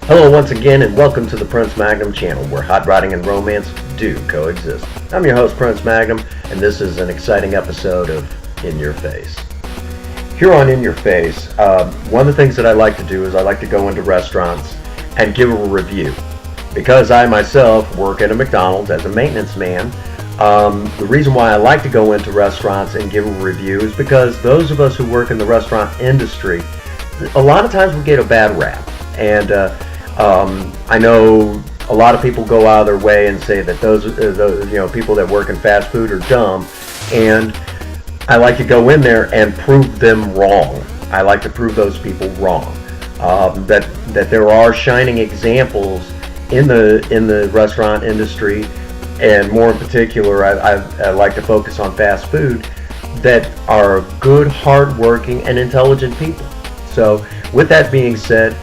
Hello once again and welcome to the Prince Magnum channel where hot rodding and romance do coexist. I'm your host Prince Magnum and this is an exciting episode of In Your Face. Here on In Your Face, one of the things that I like to do is I like to go into restaurants and give a review. Because I myself work at a McDonald's as a maintenance man, the reason why I like to go into restaurants and give a review is because those of us who work in the restaurant industry, a lot of times we get a bad rap. And I know a lot of people go out of their way and say that those people that work in fast food are dumb, and I like to go in there and prove them wrong. I like to prove those people wrong. That there are shining examples in the restaurant industry, and more in particular, I like to focus on fast food, that are good, hard-working, and intelligent people. So, with that being said,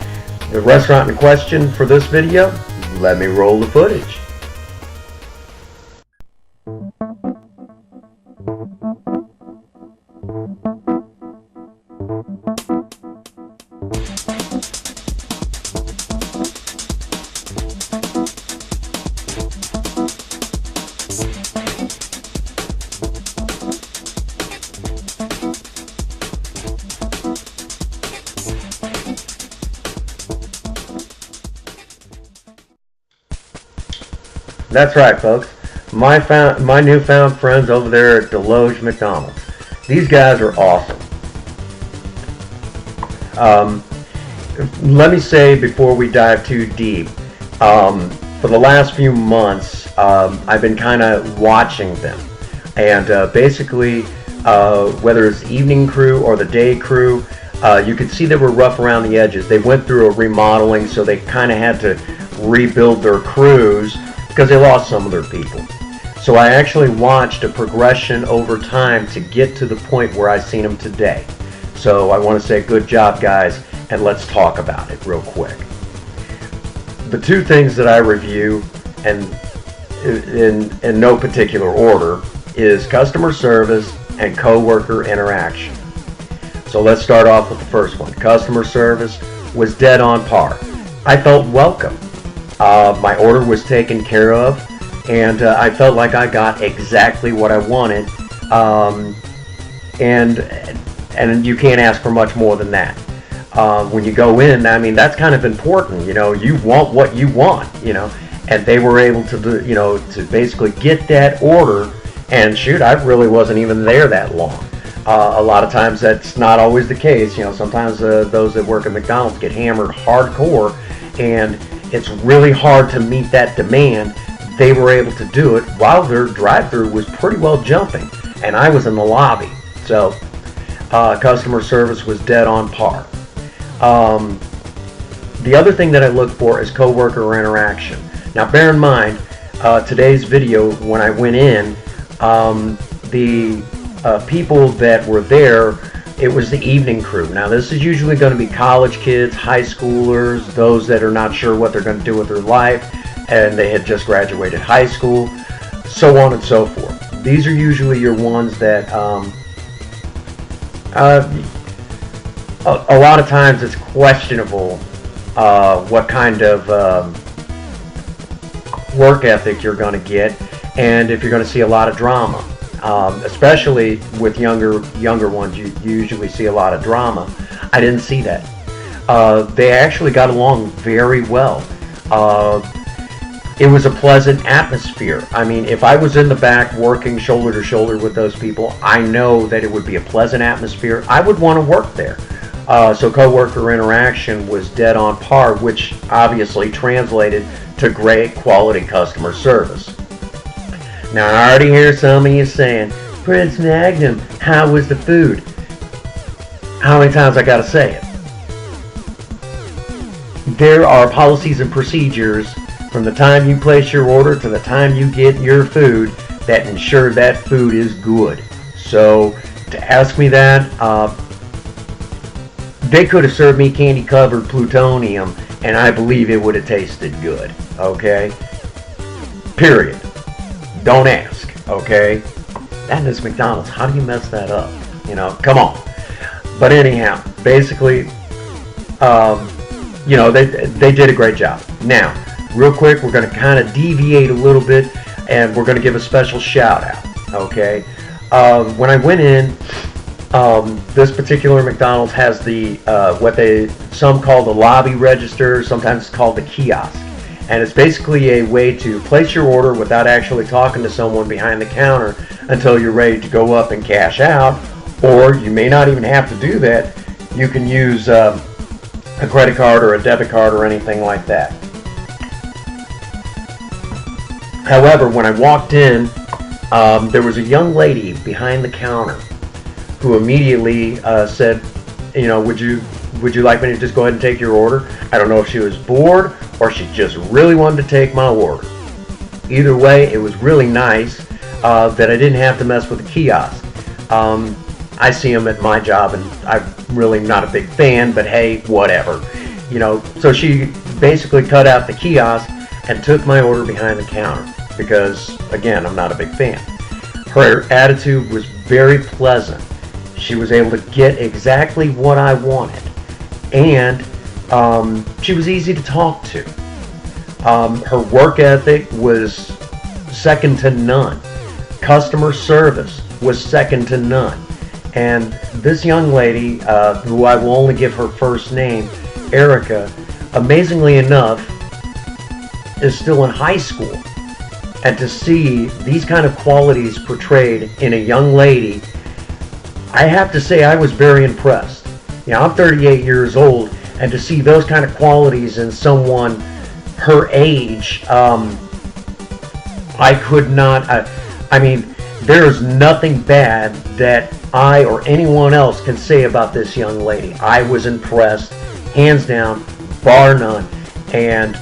the restaurant in question for this video, let me roll the footage. That's right, folks. My newfound friends over there at Desloge McDonalds. These guys are awesome. Let me say before we dive too deep, for the last few months, I've been kind of watching them. And basically, whether it's the evening crew or the day crew, you could see they were rough around the edges. They went through a remodeling, so they kind of had to rebuild their crews, because they lost some of their people. So I actually watched a progression over time to get to the point where I seen them today. So I want to say good job, guys, and let's talk about it real quick. The two things that I review, and in no particular order, is customer service and coworker interaction. So let's start off with the first one. Customer service was dead on par. I felt welcome. My order was taken care of, and I felt like I got exactly what I wanted, and you can't ask for much more than that. When you go in, I mean, that's kind of important. You want what you want, and they were able to do, to basically get that order. And shoot, I really wasn't even there that long. A lot of times that's not always the case. Sometimes those that work at McDonald's get hammered hardcore, and it's really hard to meet that demand. They were able to do it while their drive-thru was pretty well jumping, and I was in the lobby. So customer service was dead on par. The other thing that I look for is coworker interaction. Now bear in mind, today's video, when I went in, the people that were there, it was the evening crew. Now this is usually going to be college kids, high schoolers, those that are not sure what they're going to do with their life, and they had just graduated high school, so on and so forth. These are usually your ones that a lot of times it's questionable what kind of work ethic you're going to get, and if you're going to see a lot of drama. Especially with younger ones, you usually see a lot of drama. I didn't see that. They actually got along very well. It was a pleasant atmosphere. I mean, if I was in the back working shoulder to shoulder with those people, I know that it would be a pleasant atmosphere. I would want to work there. So coworker interaction was dead on par, which obviously translated to great quality customer service. Now, I already hear some of you saying, Prince Magnum, how was the food? How many times I gotta say it? There are policies and procedures from the time you place your order to the time you get your food that ensure that food is good. So, to ask me that, they could have served me candy-covered plutonium, and I believe it would have tasted good, okay? Period. Don't ask, okay? That is McDonald's. How do you mess that up? Come on. But anyhow, basically, they did a great job. Now, real quick, we're going to kind of deviate a little bit, and we're going to give a special shout out. Okay, when I went in, this particular McDonald's has the what some call the lobby register, sometimes it's called the kiosk, and it's basically a way to place your order without actually talking to someone behind the counter until you're ready to go up and cash out, or you may not even have to do that. You can use a credit card or a debit card or anything like that. However, when I walked in, there was a young lady behind the counter who immediately said, would you like me to just go ahead and take your order? I don't know if she was bored or she just really wanted to take my order. Either way, it was really nice that I didn't have to mess with the kiosk. I see them at my job, and I'm really not a big fan, but hey, whatever. So she basically cut out the kiosk and took my order behind the counter because, again, I'm not a big fan. Her attitude was very pleasant. She was able to get exactly what I wanted, and she was easy to talk to. Her work ethic was second to none. Customer service was second to none. And this young lady, who I will only give her first name, Erica, amazingly enough, is still in high school. And to see these kind of qualities portrayed in a young lady, I have to say I was very impressed. I'm 38 years old, and to see those kind of qualities in someone her age, I could not, there is nothing bad that I or anyone else can say about this young lady. I was impressed, hands down, bar none. And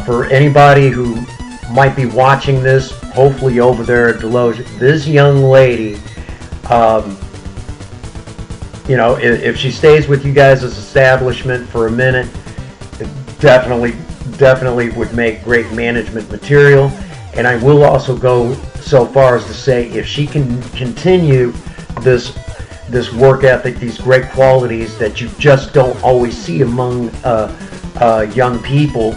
for anybody who might be watching this, hopefully over there at Desloge, this young lady, if she stays with you guys' establishment for a minute, it definitely would make great management material. And I will also go so far as to say, if she can continue this work ethic, these great qualities that you just don't always see among young people,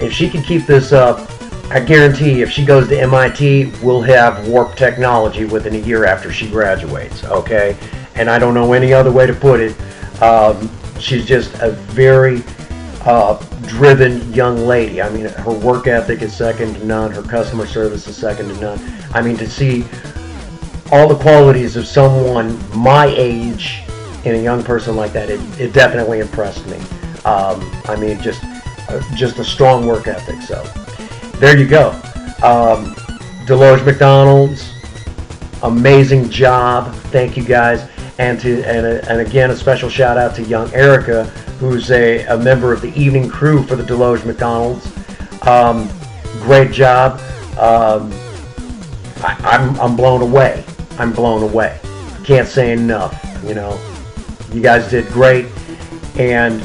if she can keep this up, I guarantee if she goes to MIT, we'll have warp technology within a year after she graduates, okay? And I don't know any other way to put it. She's just a very driven young lady. Her work ethic is second to none. Her customer service is second to none. To see all the qualities of someone my age in a young person like that, it definitely impressed me. Just a strong work ethic. So there you go. Desloge McDonalds, amazing job. Thank you guys. And again, a special shout out to young Erica, who's a member of the evening crew for the Desloge McDonalds. Great job. I'm blown away. I'm blown away. Can't say enough. You guys did great. And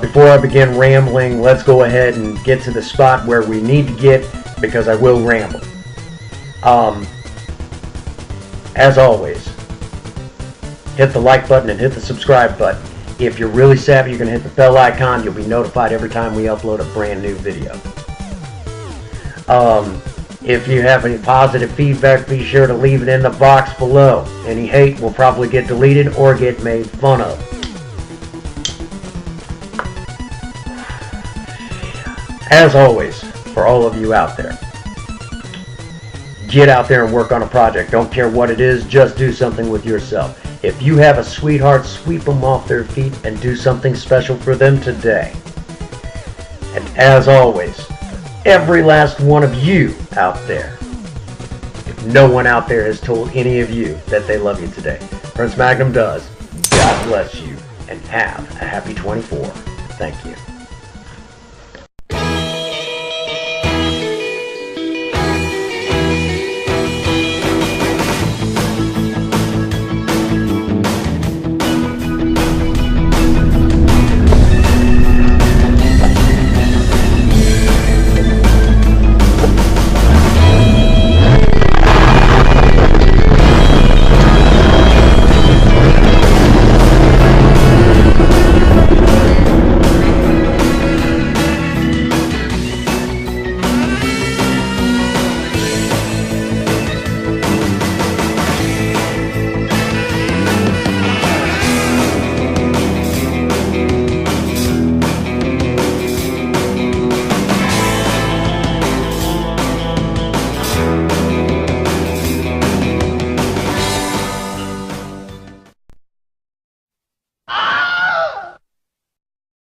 before I begin rambling, let's go ahead and get to the spot where we need to get, because I will ramble. As always, hit the like button and hit the subscribe button. If you're really savvy, you're going to hit the bell icon. You'll be notified every time we upload a brand new video. If you have any positive feedback, be sure to leave it in the box below. Any hate will probably get deleted or get made fun of. As always, for all of you out there, get out there and work on a project. Don't care what it is, just do something with yourself. If you have a sweetheart, sweep them off their feet and do something special for them today. And as always, every last one of you out there, if no one out there has told any of you that they love you today, Prince Magnum does. God bless you, and have a happy 24. Thank you.